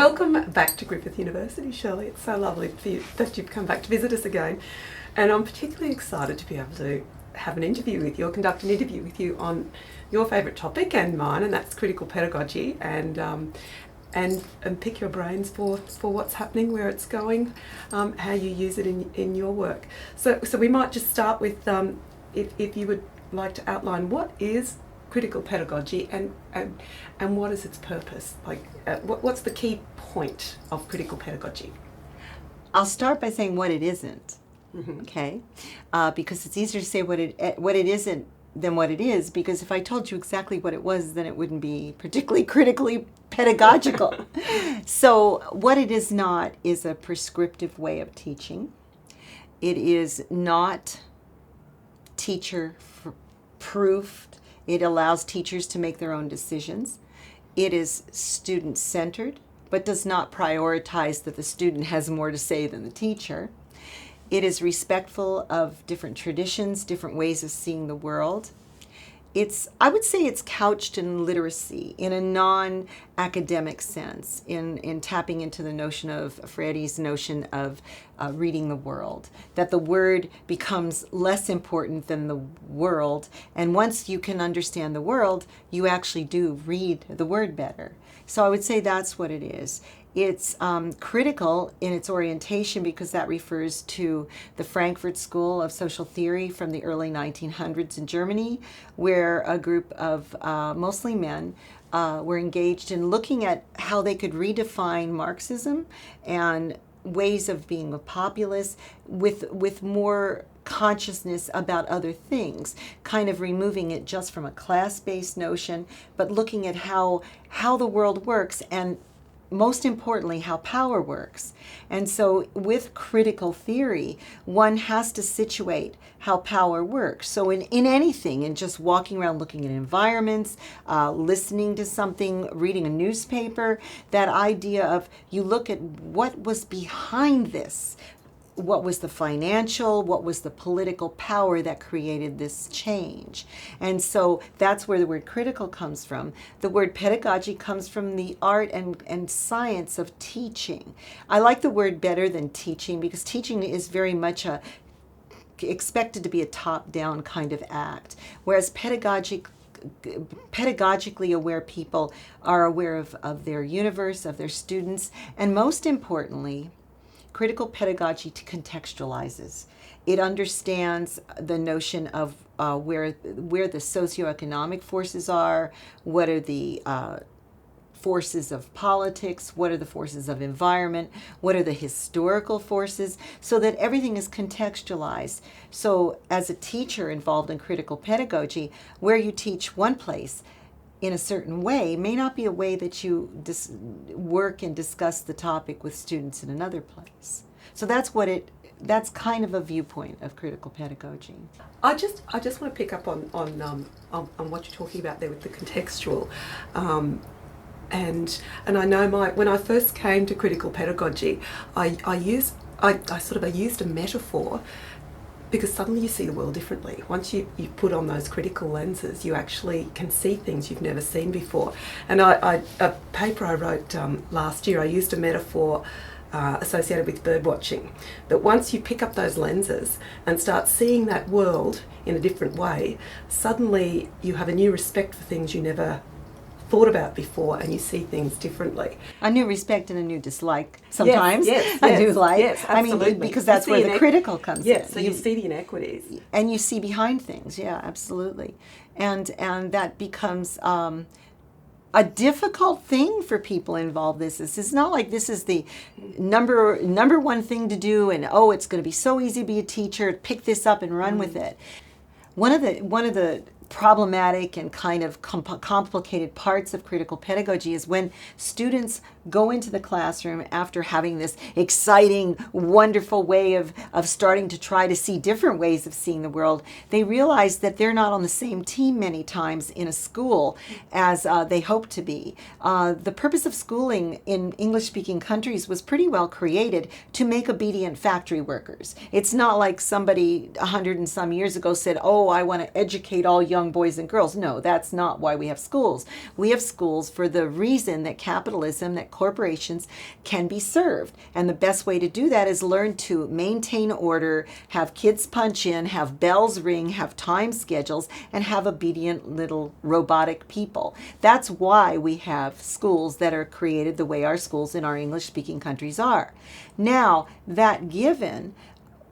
Welcome back to Griffith University, Shirley. It's so lovely for you that you've come back to visit us again. And I'm particularly excited to be able to have an interview with you, or conduct an interview with you on your favourite topic and mine, and that's critical pedagogy, and pick your brains for what's happening, where it's going, how you use it in your work. So we might just start with, if you would like to outline what is critical pedagogy and what is its purpose? Like, what's the key point of critical pedagogy? I'll start by saying what it isn't, okay? Because it's easier to say what it isn't than what it is, because if I told you exactly what it was, then it wouldn't be particularly critically pedagogical. So what it is not is a prescriptive way of teaching. It is not teacher-proofed. It allows teachers to make their own decisions. It is student-centered, but does not prioritize that the student has more to say than the teacher. It is respectful of different traditions, different ways of seeing the world. I would say it's couched in literacy, in a non-academic sense, in tapping into the notion of Freire's notion of reading the world, that the word becomes less important than the world, and once you can understand the world, you actually do read the word better. So I would say that's what it is. It's critical in its orientation because that refers to the Frankfurt School of Social Theory from the early 1900s in Germany, where a group of mostly men were engaged in looking at how they could redefine Marxism and ways of being a populist with more consciousness about other things, kind of removing it just from a class-based notion, but looking at how the world works, and most importantly, how power works. And so with critical theory, one has to situate how power works. So in anything, in just walking around looking at environments, listening to something, reading a newspaper, that idea of you look at what was behind this. What was the financial, what was the political power that created this change? And so that's where the word critical comes from. The word pedagogy comes from the art and science of teaching. I like the word better than teaching, because teaching is very much expected to be a top-down kind of act, whereas pedagogically aware people are aware of their universe, of their students, and most importantly, critical pedagogy contextualizes. It understands the notion of where the socioeconomic forces are, what are the forces of politics, what are the forces of environment, what are the historical forces, so that everything is contextualized. So as a teacher involved in critical pedagogy, where you teach one place in a certain way may not be a way that you work and discuss the topic with students in another place. So that's that's kind of a viewpoint of critical pedagogy. I just want to pick up on what you're talking about there with the contextual, and I know when I first came to critical pedagogy, I used a metaphor. Because suddenly you see the world differently. Once you put on those critical lenses, you actually can see things you've never seen before. And a paper I wrote last year, I used a metaphor associated with bird watching. That once you pick up those lenses and start seeing that world in a different way, suddenly you have a new respect for things you never thought about before, and you see things differently. A new respect and a new dislike sometimes. Yes, a new like. Yes, absolutely. I mean, because that's where the critical comes in. Yes, so you see the inequities. And you see behind things, yeah, absolutely. And that becomes a difficult thing for people involved. This is not like this is the number one thing to do, and it's going to be so easy to be a teacher, pick this up and run with it. One of the problematic and kind of complicated parts of critical pedagogy is when students go into the classroom after having this exciting, wonderful way of starting to try to see different ways of seeing the world, they realize that they're not on the same team many times in a school as they hope to be. The purpose of schooling in English-speaking countries was pretty well created to make obedient factory workers. It's not like somebody 100 and some years ago said, I want to educate all young young boys and girls. No, that's not why we have schools. We have schools for the reason that capitalism, that corporations can be served. And the best way to do that is learn to maintain order, have kids punch in, have bells ring, have time schedules, and have obedient little robotic people. That's why we have schools that are created the way our schools in our English-speaking countries are. Now, that given,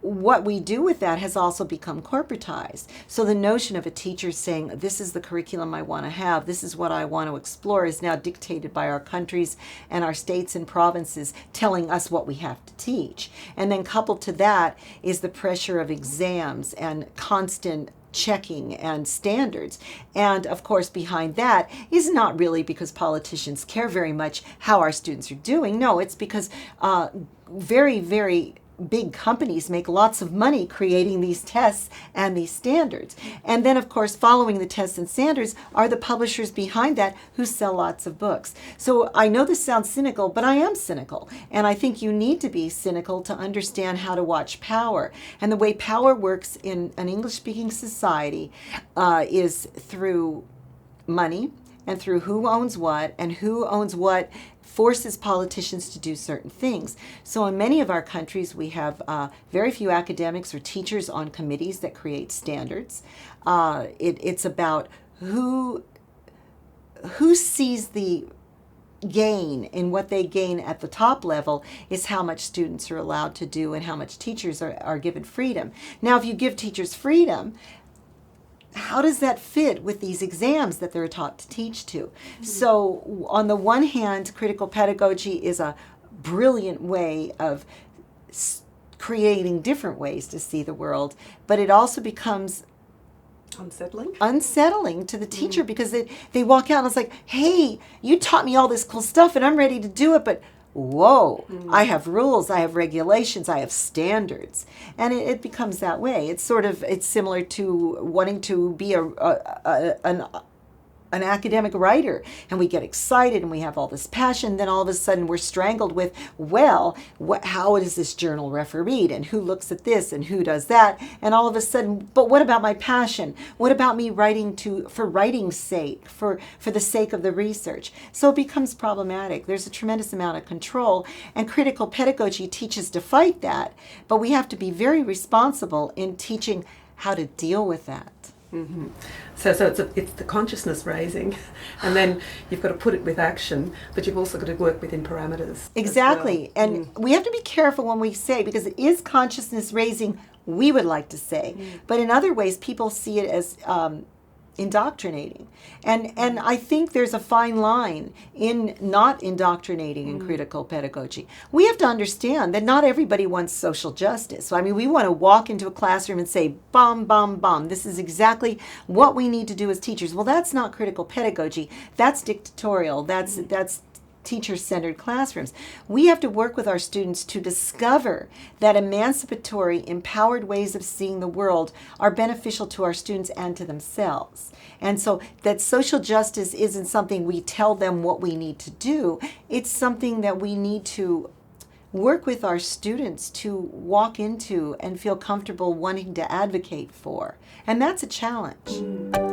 what we do with that has also become corporatized. So the notion of a teacher saying, this is the curriculum I want to have, this is what I want to explore, is now dictated by our countries and our states and provinces telling us what we have to teach. And then coupled to that is the pressure of exams and constant checking and standards. And of course, behind that is not really because politicians care very much how our students are doing. No, it's because very, very big companies make lots of money creating these tests and these standards. And then, of course, following the tests and standards are the publishers behind that who sell lots of books. So I know this sounds cynical, but I am cynical. And I think you need to be cynical to understand how to watch power. And the way power works in an English-speaking society is through money, and through who owns what, and who owns what forces politicians to do certain things. So in many of our countries, we have very few academics or teachers on committees that create standards. It's about who sees the gain in what they gain at the top level is how much students are allowed to do and how much teachers are given freedom. Now, if you give teachers freedom, how does that fit with these exams that they're taught to teach to? Mm-hmm. So on the one hand, critical pedagogy is a brilliant way of creating different ways to see the world, but it also becomes unsettling to the teacher because they walk out and it's like, hey, you taught me all this cool stuff and I'm ready to do it, but whoa, I have rules, I have regulations, I have standards. And it becomes that way. It's similar to wanting to be an academic writer, and we get excited and we have all this passion, then all of a sudden we're strangled with, well, how is this journal refereed, and who looks at this and who does that, and all of a sudden, but what about my passion? What about me writing for writing's sake, for the sake of the research? So it becomes problematic. There's a tremendous amount of control, and critical pedagogy teaches to fight that, but we have to be very responsible in teaching how to deal with that. Mm-hmm. So it's the consciousness raising, and then you've got to put it with action, but you've also got to work within parameters. Exactly. Well. And we have to be careful when we say, because it is consciousness raising, we would like to say, but in other ways people see it as indoctrinating. And I think there's a fine line in not indoctrinating in critical pedagogy. We have to understand that not everybody wants social justice. So, I mean, we want to walk into a classroom and say, bomb, bomb, bomb. This is exactly what we need to do as teachers. Well, that's not critical pedagogy. That's dictatorial. That's teacher-centered classrooms. We have to work with our students to discover that emancipatory, empowered ways of seeing the world are beneficial to our students and to themselves. And so that social justice isn't something we tell them what we need to do. It's something that we need to work with our students to walk into and feel comfortable wanting to advocate for. And that's a challenge.